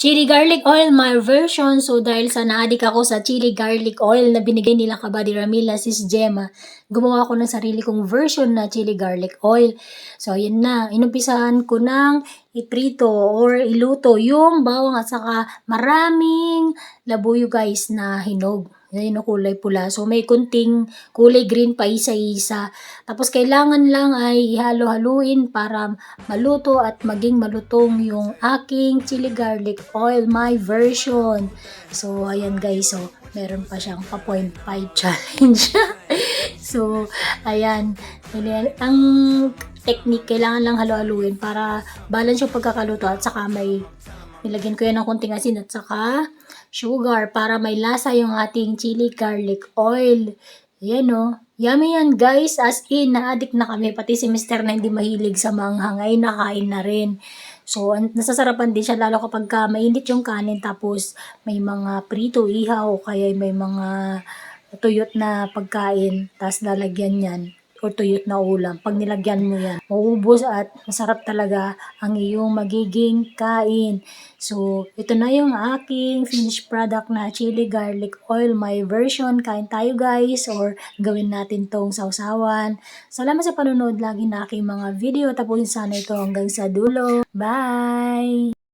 Chili garlic oil, my version. So, dahil sa naadik ako sa chili garlic oil na binigay nila kabady Ramila, sis Gemma, gumawa ko ng sarili kong version na chili garlic oil. So, yun na. Inumpisahan ko ng iprito or iluto yung bawang at saka maraming labuyo guys na hinog. Yan yung kulay pula. So, may kunting kulay green pa isa-isa. Tapos, kailangan lang ay ihalo-haluin para maluto at maging malutong yung aking chili garlic oil, my version. So, ayan guys. So, meron pa siyang pa 0.5 challenge. So, ayan. Ang technique, kailangan lang halo-haluin para balance yung pagkakaluto at saka nilagyan ko yan ng konting asin at saka sugar para may lasa yung ating chili garlic oil. Ayan o. Yummy yan guys. As in, na-addict na kami. Pati si Mr. na hindi mahilig sa manghang ay nakain na rin. So, nasasarapan din siya lalo kapag mainit yung kanin tapos may mga prito, ihaw, o kaya may mga tuyot na pagkain tapos lalagyan yan o tuyot na ulam. Pag nilagyan mo yan, maubos at masarap talaga ang iyong magiging kain. So, ito na yung aking finished product na chili garlic oil, my version. Kain tayo guys or gawin natin tong sausawan. Salamat sa panonood lagi na aking mga video. Tapusin sana ito hanggang sa dulo. Bye!